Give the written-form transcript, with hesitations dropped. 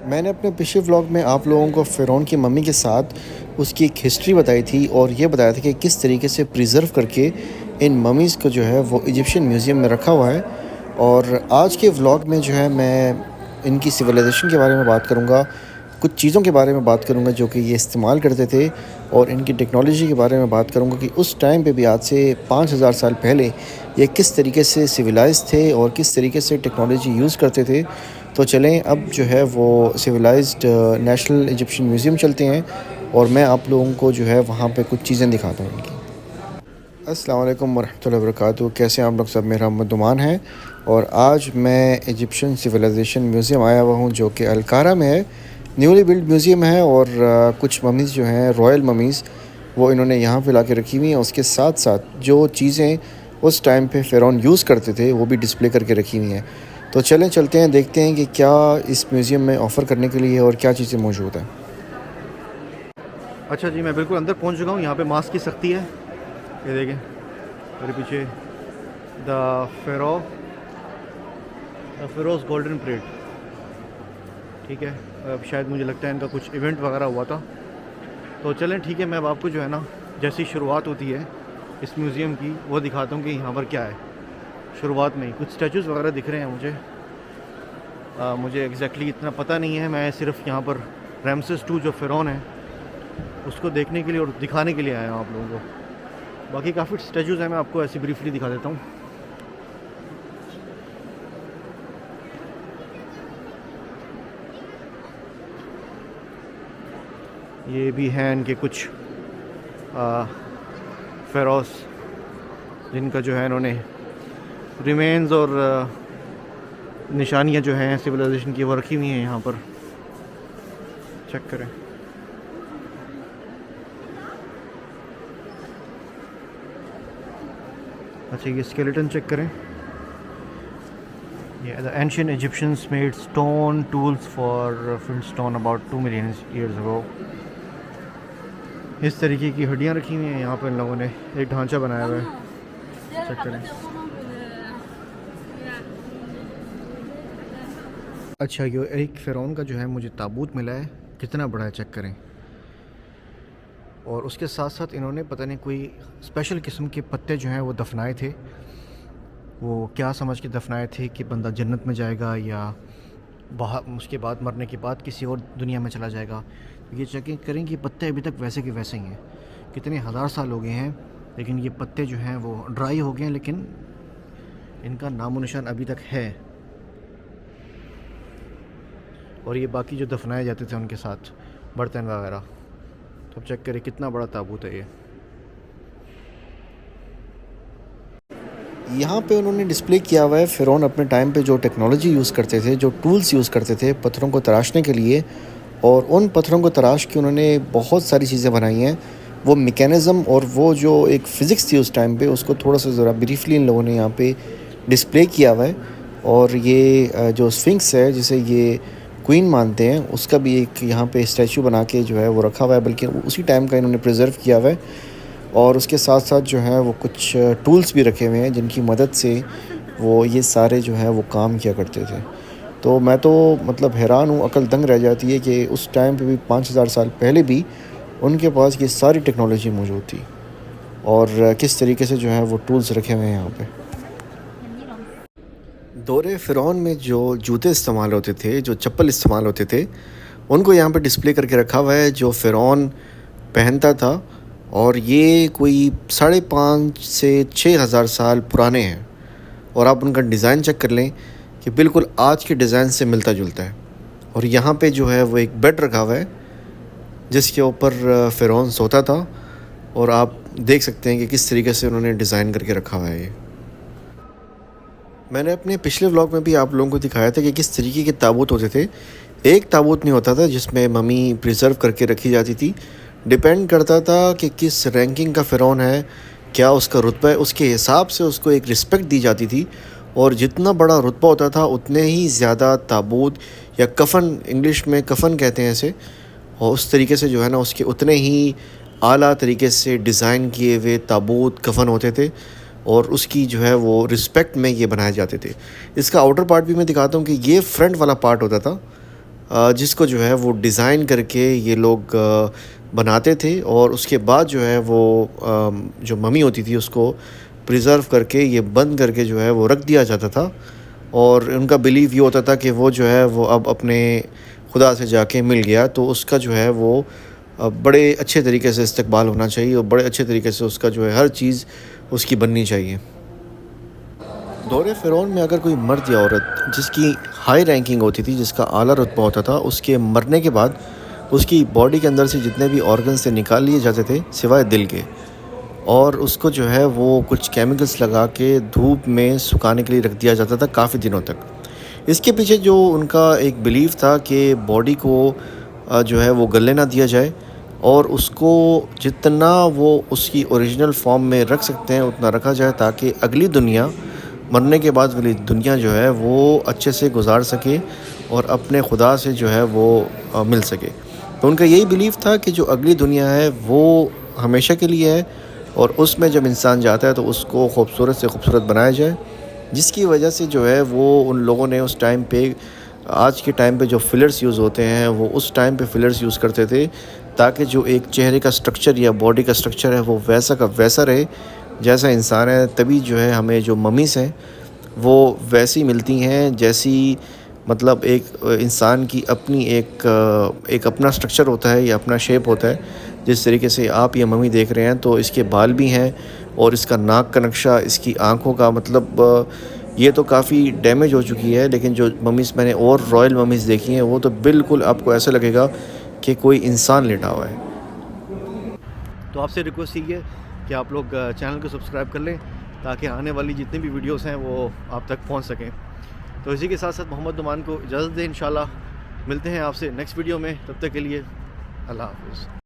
मैंने अपने पिछले व्लॉग में आप लोगों को फ़िरौन की मम्मी के साथ उसकी एक हिस्ट्री बताई थी और ये बताया था कि किस तरीके से प्रिज़र्व करके इन मम्मीज़ को जो है वो इजिप्शियन म्यूज़ियम में रखा हुआ है। और आज के व्लॉग में जो है मैं इनकी सिविलाइजेशन के बारे में बात करूँगा, कुछ चीज़ों के बारे में बात करूँगा जो कि ये इस्तेमाल करते थे, और इनकी टेक्नोलॉजी के बारे में बात करूँगा कि उस टाइम पे भी आज से 5000 साल पहले ये किस तरीके से सिविलाइज़ थे और किस तरीके से टेक्नोलॉजी यूज़ करते थे। तो चलें अब जो है वो सिविलाइज्ड नेशनल इजिप्शियन म्यूज़ियम चलते हैं और मैं आप लोगों को जो है वहाँ पे कुछ चीज़ें दिखाता हूँ इनकी। अस्सलाम वालेकुम वरहमतुल्लाहि वबरकातुहू। कैसे हैं आप लोग सब? मेरा मद्दुमान है और आज मैं इजिप्शियन सिविलाइजेशन म्यूज़ियम आया हुआ हूँ जो कि अलकारा में है। न्यूली बिल्ड म्यूज़ियम है और कुछ ममीज़ जो हैं रॉयल ममीज़ वो इन्होंने यहाँ पे ला के रखी हुई हैं। उसके साथ साथ जो चीज़ें उस टाइम पे फ़िरौन यूज़ करते थे वो भी डिस्प्ले करके रखी हुई हैं। तो चलें चलते हैं, देखते हैं कि क्या इस म्यूज़ियम में ऑफ़र करने के लिए और क्या चीज़ें मौजूद हैं। अच्छा जी, मैं बिल्कुल अंदर पहुंच चुका हूँ। यहाँ पे मास्क की सख्ती है, ये देखें मेरे पीछे द फेरोज़ गोल्डन परेड। ठीक है, अब शायद मुझे लगता है इनका कुछ इवेंट वगैरह हुआ था। तो चलें ठीक है, मैं अब आपको जो है ना जैसी शुरुआत होती है इस म्यूज़ियम की वो दिखाता हूँ कि यहाँ पर क्या है। शुरुआत में ही कुछ स्टैचूज़ वगैरह दिख रहे हैं मुझे एग्जैक्टली इतना पता नहीं है। मैं सिर्फ यहाँ पर रैमसेस II जो फ़िरौन है उसको देखने के लिए और दिखाने के लिए आया हूँ आप लोगों को। बाकी काफ़ी स्टैचूज़ हैं, मैं आपको ऐसे ब्रीफली दिखा देता हूँ। ये भी हैं इनके कुछ फेरोस जिनका जो है इन्होंने रिमेन्स और निशानियाँ जो हैं सिविलाइजेशन की वो रखी हुई हैं यहाँ पर। चेक करें। अच्छा, ये स्केलेटन चेक करें। Yeah, the ancient Egyptians made stone tools for flintstone about 2 million years ago. इस तरीके की हड्डियाँ रखी हुई हैं यहाँ पर इन लोगों ने एक ढांचा बनाया हुआ है। चेक करें। अच्छा, ये एक फ़िरौन का जो है मुझे ताबूत मिला है, कितना बड़ा है चेक करें। और उसके साथ साथ इन्होंने पता नहीं कोई स्पेशल किस्म के पत्ते जो हैं वो दफनाए थे। वो क्या समझ के दफनाए थे कि बंदा जन्नत में जाएगा या बाहर उसके बाद मरने के बाद किसी और दुनिया में चला जाएगा। तो ये चेकिंग करें कि पत्ते अभी तक वैसे के वैसे ही हैं। कितने हज़ार साल हो गए हैं लेकिन ये पत्ते जो हैं वो ड्राई हो गए हैं, लेकिन इनका नामो निशान अभी तक है। और ये बाकी जो दफनाए जाते थे उनके साथ बर्तन वगैरह। तो अब चेक करें कितना बड़ा ताबूत है ये। यहाँ पे उन्होंने डिस्प्ले किया हुआ है फ़िरौन अपने टाइम पे जो टेक्नोलॉजी यूज़ करते थे, जो टूल्स यूज़ करते थे पत्थरों को तराशने के लिए, और उन पत्थरों को तराश के उन्होंने बहुत सारी चीज़ें बनाई हैं। वो मैकेनिज़्म और वो जो एक फ़िज़िक्स थी उस टाइम पे, उसको थोड़ा सा ज़रा ब्रीफली इन लोगों ने यहाँ पे डिस्प्ले किया हुआ है। और ये जो स्फिंक्स है जिसे ये क्वीन मानते हैं, उसका भी एक यहाँ पे स्टैचू बना के जो है वो रखा हुआ है, बल्कि उसी टाइम का इन्होंने प्रिजर्व किया हुआ है। और उसके साथ साथ जो है वो कुछ टूल्स भी रखे हुए हैं जिनकी मदद से वो ये सारे जो है वो काम किया करते थे। तो मैं तो मतलब हैरान हूँ, अकल दंग रह जाती है कि उस टाइम पे भी 5000 साल पहले भी उनके पास ये सारी टेक्नोलॉजी मौजूद थी और किस तरीके से जो है वो टूल्स रखे हुए हैं यहाँ पे। दौरे फ़िरौन में जो जूते इस्तेमाल होते थे, जो चप्पल इस्तेमाल होते थे, उनको यहाँ पे डिस्प्ले करके रखा हुआ है जो फ़िरौन पहनता था। और ये कोई 5.5 से 6,000 साल पुराने हैं। और आप उनका डिज़ाइन चेक कर लें कि बिल्कुल आज के डिज़ाइन से मिलता जुलता है। और यहाँ पे जो है वो एक बेड रखा हुआ है जिसके ऊपर फ़िरौन सोता था, और आप देख सकते हैं कि किस तरीके से उन्होंने डिज़ाइन करके रखा हुआ है ये। मैंने अपने पिछले व्लॉग में भी आप लोगों को दिखाया था कि किस तरीके के ताबूत होते थे। एक ताबूत नहीं होता था जिसमें मम्मी प्रिजर्व करके रखी जाती थी। डिपेंड करता था कि किस रैंकिंग का फ़िरौन है, क्या उसका रुतबा है, उसके हिसाब से उसको एक रिस्पेक्ट दी जाती थी। और जितना बड़ा रुतबा होता था उतने ही ज़्यादा ताबूत या कफ़न, इंग्लिश में कफ़न कहते हैं इसे, और उस तरीके से जो है ना उसके उतने ही आला तरीके से डिज़ाइन किए हुए ताबूत कफ़न होते थे और उसकी जो है वो रिस्पेक्ट में ये बनाए जाते थे। इसका आउटर पार्ट भी मैं दिखाता हूँ कि ये फ्रंट वाला पार्ट होता था जिसको जो है वो डिज़ाइन करके ये लोग बनाते थे और उसके बाद जो है वो जो मम्मी होती थी उसको प्रिज़र्व करके ये बंद करके जो है वो रख दिया जाता था। और उनका बिलीव ये होता था कि वो जो है वो अब अपने खुदा से जाके मिल गया, तो उसका जो है वो बड़े अच्छे तरीके से इस्तकबाल होना चाहिए और बड़े अच्छे तरीके से उसका जो है हर चीज़ उसकी बननी चाहिए। दौरे फ़िरौन में अगर कोई मर्द या औरत जिसकी हाई रैंकिंग होती थी, जिसका आला रुतबा होता था, उसके मरने के बाद उसकी बॉडी के अंदर से जितने भी ऑर्गन्स थे निकाल लिए जाते थे सिवाय दिल के, और उसको जो है वो कुछ केमिकल्स लगा के धूप में सुखाने के लिए रख दिया जाता था काफ़ी दिनों तक। इसके पीछे जो उनका एक बिलीव था कि बॉडी को जो है वो गलने ना दिया जाए और उसको जितना वो उसकी ओरिजिनल फॉर्म में रख सकते हैं उतना रखा जाए, ताकि अगली दुनिया, मरने के बाद वाली दुनिया जो है वो अच्छे से गुजार सके और अपने खुदा से जो है वो मिल सके। तो उनका यही बिलीव था कि जो अगली दुनिया है वो हमेशा के लिए है और उसमें जब इंसान जाता है तो उसको खूबसूरत से खूबसूरत बनाया जाए, जिसकी वजह से जो है वो उन लोगों ने उस टाइम पे, आज के टाइम पे जो फिलर्स यूज़ होते हैं वो उस टाइम पे फिलर्स यूज़ करते थे, ताकि जो एक चेहरे का स्ट्रक्चर या बॉडी का स्ट्रक्चर है वो वैसा का वैसा रहे जैसा इंसान है। तभी जो है हमें जो ममीज़ हैं वो वैसी मिलती हैं जैसी, मतलब एक इंसान की अपनी एक अपना स्ट्रक्चर होता है या अपना शेप होता है। जिस तरीके से आप ये मम्मी देख रहे हैं तो इसके बाल भी हैं और इसका नाक का नक्शा, इसकी आँखों का, मतलब ये तो काफ़ी डैमेज हो चुकी है, लेकिन जो मम्मीज़ मैंने और रॉयल मम्मीज़ देखी हैं वो तो बिल्कुल आपको ऐसा लगेगा कि कोई इंसान लेटा हुआ है। तो आपसे रिक्वेस्ट यही है कि आप लोग चैनल को सब्सक्राइब कर लें ताकि आने वाली जितनी भी वीडियोस हैं वो आप तक पहुंच सकें। तो इसी के साथ साथ मोहम्मद नुमान को इजाज़त दें। इंशाल्लाह मिलते हैं आपसे नेक्स्ट वीडियो में, तब तक के लिए अल्लाह हाफ़िज़।